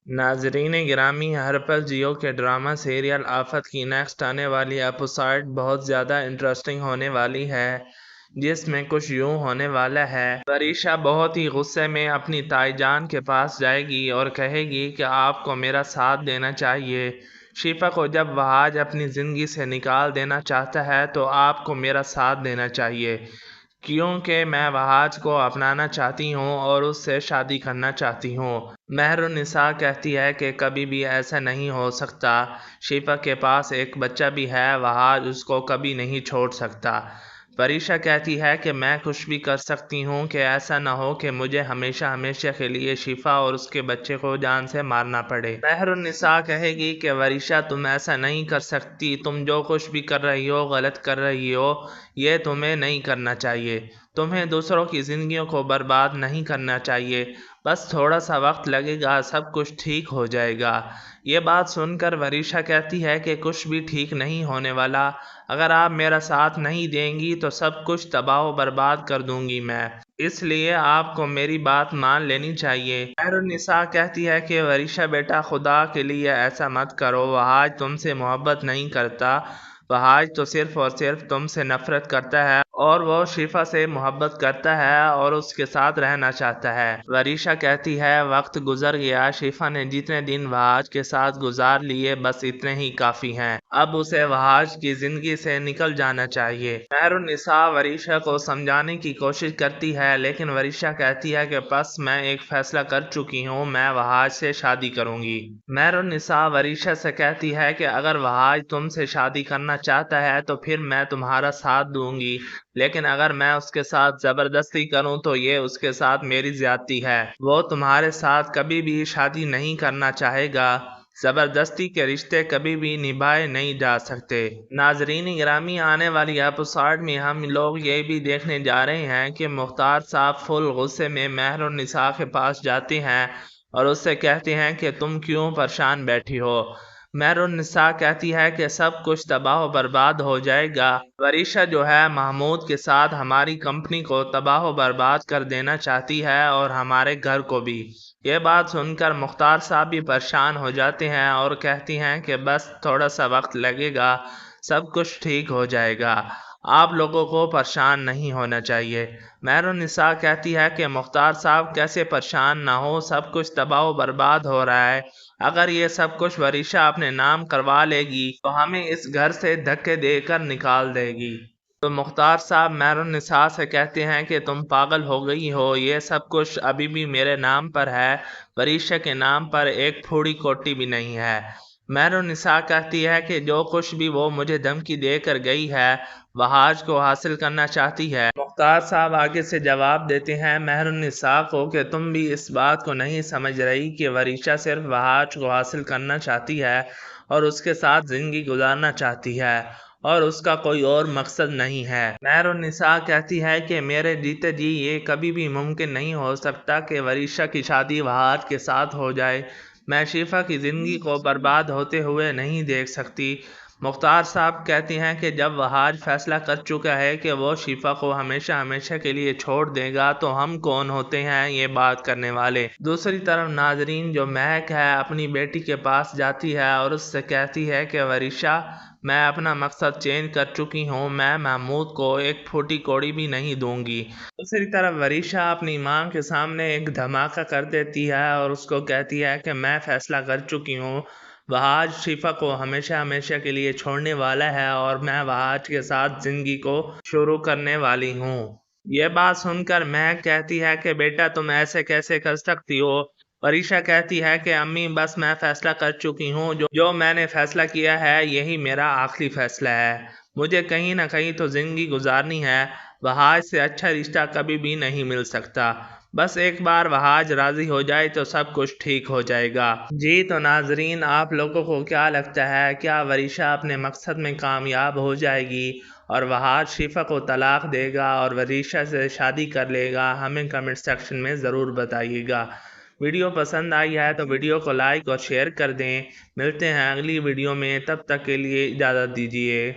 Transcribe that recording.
ناظرین گرامی، ہر پل جیو کے ڈرامہ سیریل آفت کی نیکسٹ آنے والی ایپیسوڈ بہت زیادہ انٹرسٹنگ ہونے والی ہے، جس میں کچھ یوں ہونے والا ہے۔ وریشا بہت ہی غصے میں اپنی تائی جان کے پاس جائے گی اور کہے گی کہ آپ کو میرا ساتھ دینا چاہیے۔ شیفا کو جب وہاج اپنی زندگی سے نکال دینا چاہتا ہے تو آپ کو میرا ساتھ دینا چاہیے، کیونکہ میں وہاج کو اپنانا چاہتی ہوں اور اس سے شادی کرنا چاہتی ہوں۔ مہر النساء کہتی ہے کہ کبھی بھی ایسا نہیں ہو سکتا، شیفا کے پاس ایک بچہ بھی ہے، وہاج اس کو کبھی نہیں چھوڑ سکتا۔ وریشا کہتی ہے کہ میں کچھ بھی کر سکتی ہوں کہ ایسا نہ ہو کہ مجھے ہمیشہ ہمیشہ کے لیے شیفا اور اس کے بچے کو جان سے مارنا پڑے۔ مہر النساء کہے گی کہ وریشا تم ایسا نہیں کر سکتی، تم جو کچھ بھی کر رہی ہو غلط کر رہی ہو، یہ تمہیں نہیں کرنا چاہیے، تمہیں دوسروں کی زندگیوں کو برباد نہیں کرنا چاہیے، بس تھوڑا سا وقت لگے گا، سب کچھ ٹھیک ہو جائے گا۔ یہ بات سن کر وریشا کہتی ہے کہ کچھ بھی ٹھیک نہیں ہونے والا، اگر آپ میرا ساتھ نہیں دیں گی تو سب کچھ تباہ و برباد کر دوں گی میں، اس لیے آپ کو میری بات مان لینی چاہیے۔ مہر النساء کہتی ہے کہ وریشا بیٹا، خدا کے لیے ایسا مت کرو، وہاج تم سے محبت نہیں کرتا، وہاج تو صرف اور صرف تم سے نفرت کرتا ہے اور وہ شیفا سے محبت کرتا ہے اور اس کے ساتھ رہنا چاہتا ہے۔ وریشا کہتی ہے وقت گزر گیا، شیفا نے جتنے دن وہاج کے ساتھ گزار لیے بس اتنے ہی کافی ہیں، اب اسے وہاج کی زندگی سے نکل جانا چاہیے۔ مہر النساء وریشا کو سمجھانے کی کوشش کرتی ہے، لیکن وریشا کہتی ہے کہ بس میں ایک فیصلہ کر چکی ہوں، میں وہاج سے شادی کروں گی۔ مہر النساء وریشا سے کہتی ہے کہ اگر وہاج تم سے شادی کرنا چاہتا ہے تو پھر میں تمہارا ساتھ دوں گی، لیکن اگر میں اس کے ساتھ زبردستی کروں تو یہ اس کے ساتھ میری زیادتی ہے، وہ تمہارے ساتھ کبھی بھی شادی نہیں کرنا چاہے گا، زبردستی کے رشتے کبھی بھی نبھائے نہیں جا سکتے۔ ناظرین گرامی، آنے والی ایپیسوڈ میں ہم لوگ یہ بھی دیکھنے جا رہے ہیں کہ مختار صاحب فل غصے میں مہر النساء کے پاس جاتے ہیں اور اس سے کہتے ہیں کہ تم کیوں پریشان بیٹھی ہو۔ مہر النساء کہتی ہے کہ سب کچھ تباہ و برباد ہو جائے گا، وریشا جو ہے محمود کے ساتھ ہماری کمپنی کو تباہ و برباد کر دینا چاہتی ہے اور ہمارے گھر کو بھی۔ یہ بات سن کر مختار صاحب بھی پریشان ہو جاتے ہیں اور کہتی ہیں کہ بس تھوڑا سا وقت لگے گا، سب کچھ ٹھیک ہو جائے گا، آپ لوگوں کو پریشان نہیں ہونا چاہیے۔ مہر النساء کہتی ہے کہ مختار صاحب کیسے پریشان نہ ہو، سب کچھ تباہ و برباد ہو رہا ہے، اگر یہ سب کچھ وریشا اپنے نام کروا لے گی تو ہمیں اس گھر سے دھکے دے کر نکال دے گی۔ تو مختار صاحب مہر النساء سے کہتے ہیں کہ تم پاگل ہو گئی ہو، یہ سب کچھ ابھی بھی میرے نام پر ہے، وریشا کے نام پر ایک پھوڑی کوٹی بھی نہیں ہے۔ مہر النساء کہتی ہے کہ جو کچھ بھی وہ مجھے دھمکی دے کر گئی ہے، وہاج کو حاصل کرنا چاہتی ہے۔ مختار صاحب آگے سے جواب دیتے ہیں مہر النساء کو کہ تم بھی اس بات کو نہیں سمجھ رہی کہ وریشا صرف وہاج کو حاصل کرنا چاہتی ہے اور اس کے ساتھ زندگی گزارنا چاہتی ہے اور اس کا کوئی اور مقصد نہیں ہے۔ مہر النساء کہتی ہے کہ میرے جیتے جی یہ کبھی بھی ممکن نہیں ہو سکتا کہ وریشا کی شادی وہاج کے ساتھ ہو جائے، میں شیفا کی زندگی کو برباد ہوتے ہوئے نہیں دیکھ سکتی۔ مختار صاحب کہتے ہیں کہ جب وہاج فیصلہ کر چکا ہے کہ وہ شیفا کو ہمیشہ ہمیشہ کے لیے چھوڑ دے گا تو ہم کون ہوتے ہیں یہ بات کرنے والے۔ دوسری طرف ناظرین، جو مہک ہے اپنی بیٹی کے پاس جاتی ہے اور اس سے کہتی ہے کہ وریشا، میں اپنا مقصد چینج کر چکی ہوں، میں محمود کو ایک پھوٹی کوڑی بھی نہیں دوں گی۔ دوسری طرف وریشا اپنی ماں کے سامنے ایک دھماکہ کر دیتی ہے اور اس کو کہتی ہے کہ میں فیصلہ کر چکی ہوں، وہاج شیفا کو ہمیشہ ہمیشہ کے لیے چھوڑنے والا ہے اور میں وہاج کے ساتھ زندگی کو شروع کرنے والی ہوں۔ یہ بات سن کر مہک کہتی ہے کہ بیٹا تم ایسے کیسے کر سکتی ہو؟ وریشا کہتی ہے کہ امی بس میں فیصلہ کر چکی ہوں، جو میں نے فیصلہ کیا ہے یہی میرا آخری فیصلہ ہے، مجھے کہیں نہ کہیں تو زندگی گزارنی ہے، وہاج سے اچھا رشتہ کبھی بھی نہیں مل سکتا، بس ایک بار وہاج راضی ہو جائے تو سب کچھ ٹھیک ہو جائے گا۔ جی تو ناظرین، آپ لوگوں کو کیا لگتا ہے، کیا وریشا اپنے مقصد میں کامیاب ہو جائے گی اور وہاج شیفا کو طلاق دے گا اور وریشا سے شادی کر لے گا؟ ہمیں کمنٹ سیکشن میں ضرور بتائیے گا۔ ویڈیو پسند آئی ہے تو ویڈیو کو لائک اور شیئر کر دیں، ملتے ہیں اگلی ویڈیو میں، تب تک کے لیے اجازت دیجیے۔